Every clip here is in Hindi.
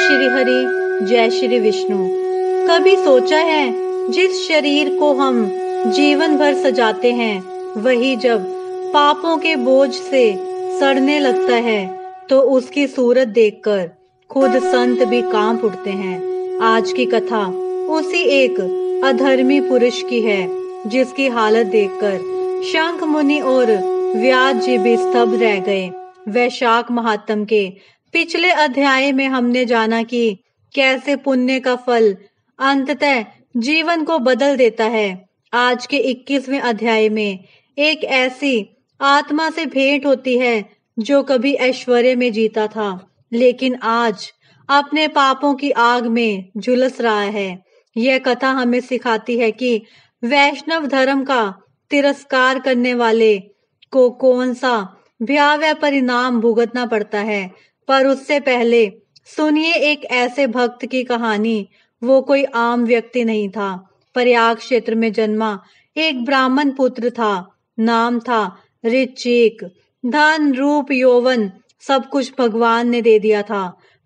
श्री हरि, जय श्री विष्णु। कभी सोचा है जिस शरीर को हम जीवन भर सजाते हैं, वही जब पापों के बोझ से सड़ने लगता है तो उसकी सूरत देखकर खुद संत भी कांप उठते हैं। आज की कथा उसी एक अधर्मी पुरुष की है जिसकी हालत देखकर शंख मुनि और व्यास जी भी स्तब्ध रह गए। वैशाख महात्म के पिछले अध्याय में हमने जाना कि कैसे पुण्य का फल अंततः जीवन को बदल देता है। आज के 21वें अध्याय में एक ऐसी आत्मा से भेंट होती है जो कभी ऐश्वर्य में जीता था, लेकिन आज अपने पापों की आग में झुलस रहा है। यह कथा हमें सिखाती है कि वैष्णव धर्म का तिरस्कार करने वाले को कौन सा भयावह परिणाम भुगतना पड़ता है। पर उससे पहले सुनिए एक ऐसे भक्त की कहानी। वो कोई आम व्यक्ति नहीं था। प्रयाग क्षेत्र में जन्मा एक ब्राह्मण पुत्र था। नाम था ऋचिक। धन, रूप, यौवन सब कुछ भगवान ने दे दिया था,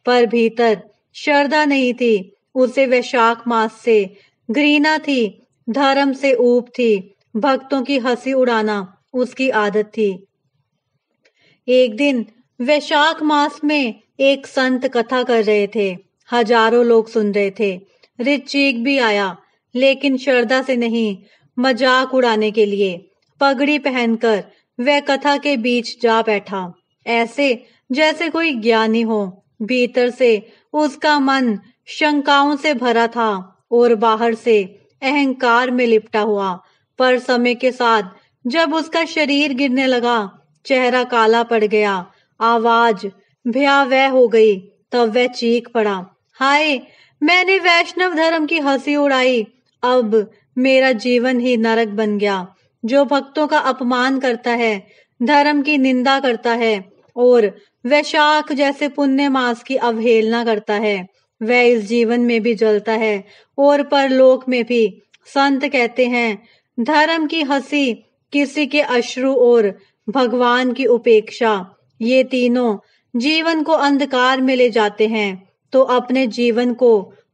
पर भीतर श्रद्धा नहीं थी। उसे वैशाख मास से घृणा थी, धर्म से ऊब थी, भक्तों की हंसी उड़ाना उसकी आदत थी। एक दिन वैशाख मास में एक संत कथा कर रहे थे। हजारों लोग सुन रहे थे। ऋचिक भी आया, लेकिन श्रद्धा से नहीं, मजाक उड़ाने के लिए। पगड़ी पहनकर वह कथा के बीच जा बैठा, ऐसे जैसे कोई ज्ञानी हो। भीतर से उसका मन शंकाओं से भरा था और बाहर से अहंकार में लिपटा हुआ। पर समय के साथ जब उसका शरीर गिरने लगा, चेहरा काला पड़ गया, आवाज भयावह हो गई, तब वह चीख पड़ा, हाय, मैंने वैष्णव धर्म की हंसी उड़ाई, अब मेरा जीवन ही नरक बन गया। जो भक्तों का अपमान करता है, धर्म की निंदा करता है और वैशाख जैसे पुण्य मास की अवहेलना करता है, वह इस जीवन में भी जलता है और परलोक में भी। संत कहते हैं, धर्म की हंसी, किसी के अश्रु और भगवान की उपेक्षा, ये तीनों जीवन को अंधकार में ले जाते हैं। तो अपने जीवन को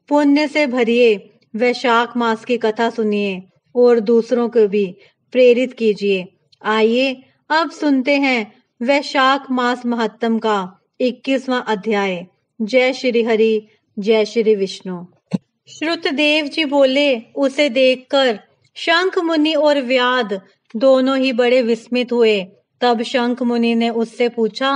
पुण्य से भरिए, वैशाख मास की कथा सुनिए और दूसरों को भी प्रेरित कीजिए। आइए अब सुनते हैं वैशाख मास महात्म का 21वां अध्याय। जय श्री हरि, जय श्री विष्णु। श्रुतदेव जी बोले, उसे देखकर शंख मुनि और व्याध दोनों ही बड़े विस्मित हुए। तब शंख मुनि ने उससे पूछा,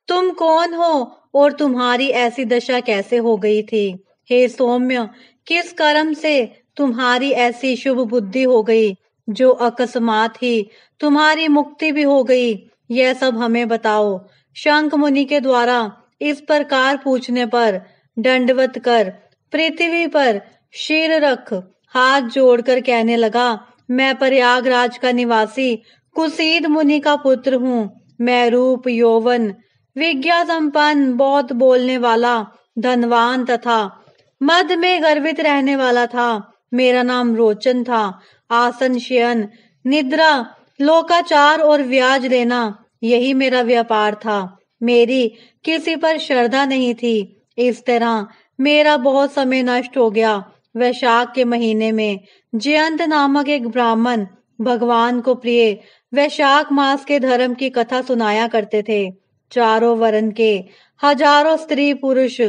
तुम कौन हो और तुम्हारी ऐसी दशा कैसे हो गई थी? हे सौम्य, किस कर्म से तुम्हारी ऐसी शुभ बुद्धि हो गई जो अकस्मात ही तुम्हारी मुक्ति भी हो गई? यह सब हमें बताओ। शंख मुनि के द्वारा इस प्रकार पूछने पर दंडवत कर पृथ्वी पर सिर रख हाथ जोड़कर कहने लगा, मैं प्रयागराज का निवासी कुसीद मुनि का पुत्र हूँ। मैं रूप, यौवन, विज्ञा संपन्न, बहुत बोलने वाला, धनवान तथा मद में गर्वित रहने वाला था। मेरा नाम रोचन था। आसन, शयन, निद्रा, लोकाचार और ब्याज लेना, यही मेरा व्यापार था। मेरी किसी पर श्रद्धा नहीं थी। इस तरह मेरा बहुत समय नष्ट हो गया। वैशाख के महीने में जयंत नामक एक ब्राह्मण भगवान को प्रिय वैशाख मास के धर्म की कथा सुनाया करते थे। चारों वर्ण के हजारों स्त्री पुरुष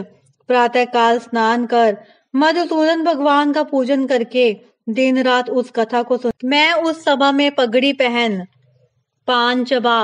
प्रातःकाल स्नान कर मधुसूदन भगवान का पूजन करके दिन रात उस कथा को सुन। मैं उस सभा में पगड़ी पहन, पान चबा,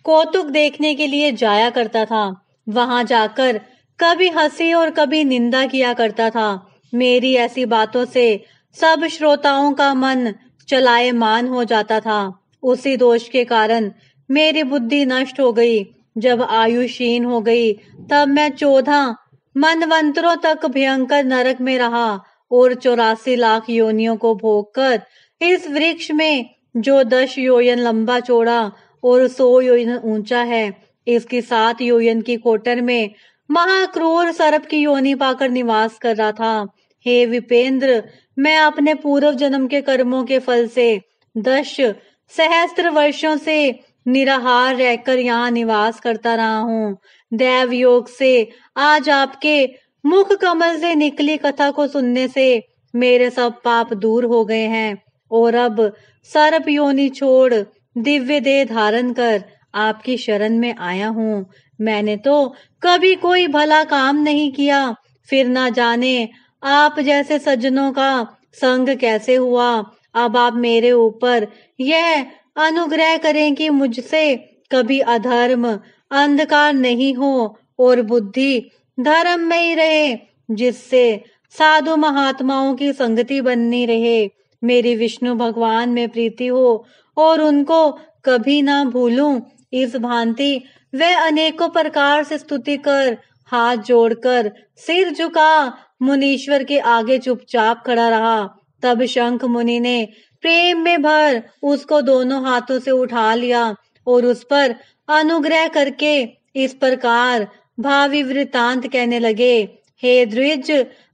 कौतुक देखने के लिए जाया करता था। वहां जाकर कभी हंसी और कभी निंदा किया करता था। मेरी ऐसी बातों से सब श्रोताओं का मन चलायमान हो जाता था। उसी दोष के कारण मेरी बुद्धि नष्ट हो गई। जब आयु क्षीण हो गई, तब मैं 14 मनवंतरों तक भयंकर नरक में रहा और 84 लाख योनियों को भोगकर इस वृक्ष में, जो 10 योजन लंबा चौड़ा और 100 योजन ऊंचा है, इसकी 7 योजन की कोटर में महाक्रूर सर्प की योनि पाकर निवास कर रहा था। हे विपेंद्र, मैं अपने पूर्व जन्म के कर्मों के फल से 10 सहस्त्र वर्षों से निराहार रहकर यहाँ निवास करता रहा हूँ। दैव योग से आज आपके मुख कमल से निकली कथा को सुनने से मेरे सब पाप दूर हो गए हैं और अब सर्प योनि छोड़ दिव्य देह धारण कर आपकी शरण में आया हूँ। मैंने तो कभी कोई भला काम नहीं किया, फिर ना जाने आप जैसे सज्जनों का संग कैसे हुआ। अब आप मेरे ऊपर यह अनुग्रह करें कि मुझसे कभी अधर्म अंधकार नहीं हो और बुद्धि धर्म में ही रहे, जिससे साधु महात्माओं की संगति बनी रहे। मेरी विष्णु भगवान में प्रीति हो और उनको कभी ना भूलूं। इस भांति वह अनेकों प्रकार से स्तुति कर हाथ जोड़कर सिर झुका मुनीश्वर के आगे चुपचाप खड़ा रहा। तब शंख मुनि ने प्रेम में भर उसको दोनों हाथों से उठा लिया और उस पर अनुग्रह करके इस प्रकार भावी वृतांत कहने लगे। हे द्विज,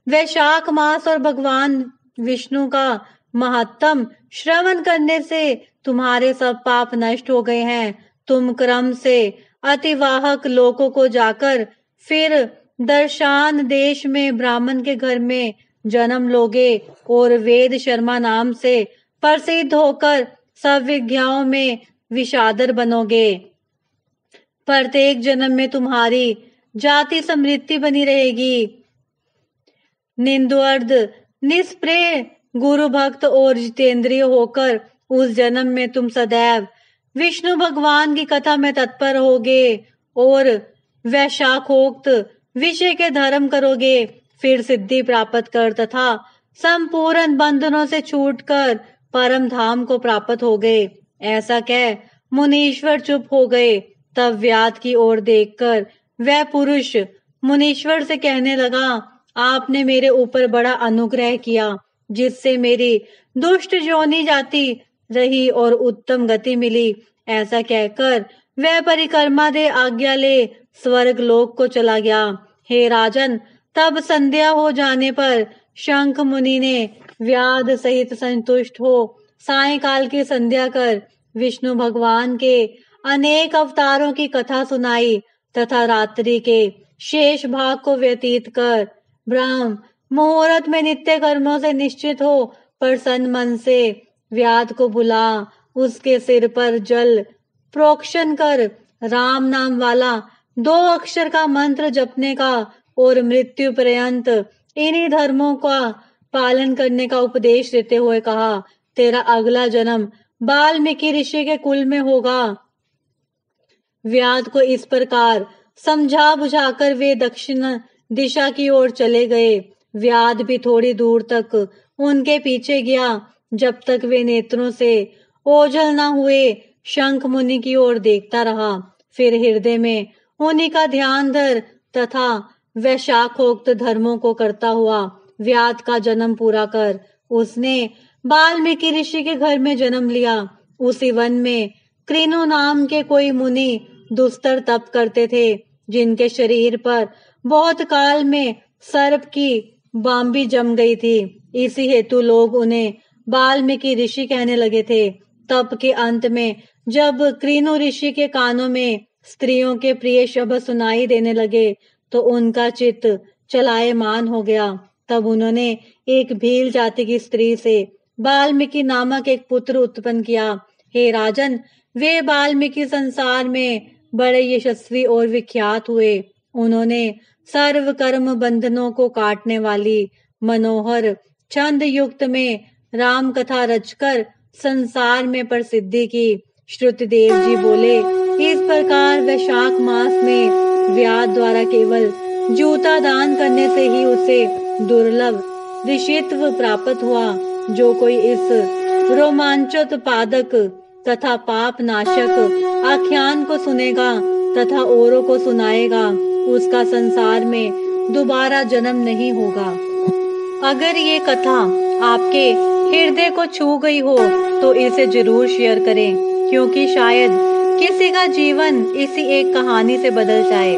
वैशाख मास और भगवान विष्णु का महत्तम श्रवण करने से तुम्हारे सब पाप नष्ट हो गए हैं। तुम क्रम से अतिवाहक लोकों को जाकर फिर दर्शान देश में ब्राह्मण के घर में जन्म लोगे और वेद शर्मा नाम से प्रसिद्ध होकर सब विद्याओं में विशारद बनोगे। प्रत्येक जन्म में तुम्हारी जाति समृद्धि बनी रहेगी। निंदुअर्ध निष्प्रेय गुरु भक्त और जितेंद्रिय होकर उस जन्म में तुम सदैव विष्णु भगवान की कथा में तत्पर होगे और वैशाखोक्त विषय के धर्म करोगे। फिर सिद्धि प्राप्त कर तथा संपूर्ण बंधनों से छूटकर परम धाम को प्राप्त हो गए। ऐसा कह मुनीश्वर चुप हो गए। तब व्याध की ओर देखकर वह पुरुष मुनीश्वर से कहने लगा, आपने मेरे ऊपर बड़ा अनुग्रह किया, जिससे मेरी दुष्ट योनि जाती रही और उत्तम गति मिली। ऐसा कहकर वह परिक्रमा दे आज्ञा ले स्वर्ग लोक को चला गया। हे राजन, तब संध्या हो जाने पर शंख मुनि ने व्याध सहित संतुष्ट हो सायंकाल की संध्या कर विष्णु भगवान के अनेक अवतारों की कथा सुनाई तथा रात्रि के शेष भाग को व्यतीत कर ब्रह्म मुहूर्त में नित्य कर्मों से निश्चित हो प्रसन्न मन से व्याध को बुला उसके सिर पर जल प्रोक्षण कर राम नाम वाला 2 अक्षर का मंत्र जपने का और मृत्यु पर्यंत इन्हीं धर्मों का पालन करने का उपदेश देते हुए कहा, तेरा अगला जन्म वाल्मीकि ऋषि के कुल में होगा। व्याध को इस प्रकार समझा बुझाकर वे दक्षिण दिशा की ओर चले गए। व्याध भी थोड़ी दूर तक उनके पीछे गया, जब तक वे नेत्रों से ओझल न हुए शंख मुनि की ओर देखता रहा। फिर हृदय में उन्हीं का ध्यान धर तथा वैशाखोक्त धर्मों को करता हुआ व्याध का जन्म पूरा कर उसने वाल्मीकि ऋषि के घर में जन्म लिया। उसी वन में कृनु नाम के कोई मुनि दुस्तर तप करते थे, जिनके शरीर पर बहुत काल में सर्प की बांबी जम गई थी। इसी हेतु लोग उन्हें वाल्मीकि ऋषि कहने लगे थे। तप के अंत में जब कृनु ऋषि के कानों में स्त्रियों के प्रिय शब्द सुनाई देने लगे तो उनका चित्त चलायमान हो गया। तब उन्होंने एक भील जाति की स्त्री से वाल्मीकि नामक एक पुत्र उत्पन्न किया। हे राजन, वे वाल्मीकि संसार में बड़े यशस्वी और विख्यात हुए। उन्होंने सर्व कर्म बंधनों को काटने वाली मनोहर छंद युक्त में राम कथा रचकर संसार में प्रसिद्धि की। श्रुतिदेव जी बोले, इस प्रकार वैशाख मास में व्याध द्वारा केवल जूता दान करने से ही उसे दुर्लभ ऋषित्व प्राप्त हुआ। जो कोई इस रोमांचक पादक तथा पाप नाशक आख्यान को सुनेगा तथा औरों को सुनाएगा, उसका संसार में दोबारा जन्म नहीं होगा। अगर ये कथा आपके हृदय को छू गई हो तो इसे जरूर शेयर करें, क्योंकि शायद किसी का जीवन इसी एक कहानी से बदल जाए।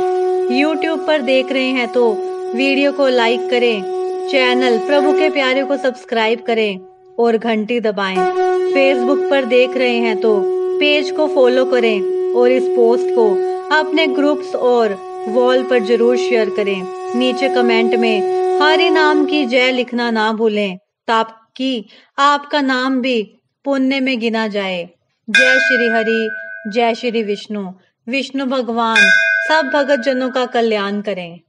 YouTube पर देख रहे हैं तो वीडियो को लाइक करें, चैनल प्रभु के प्यारे को सब्सक्राइब करें और घंटी दबाएं। Facebook पर देख रहे हैं तो पेज को फॉलो करें और इस पोस्ट को अपने ग्रुप्स और वॉल पर जरूर शेयर करें। नीचे कमेंट में हरि नाम की जय लिखना ना भूलें, ताकि आपका नाम भी पुण्य में गिना जाए। जय श्री हरि, जय श्री विष्णु। विष्णु भगवान सब भगत जनों का कल्याण करें।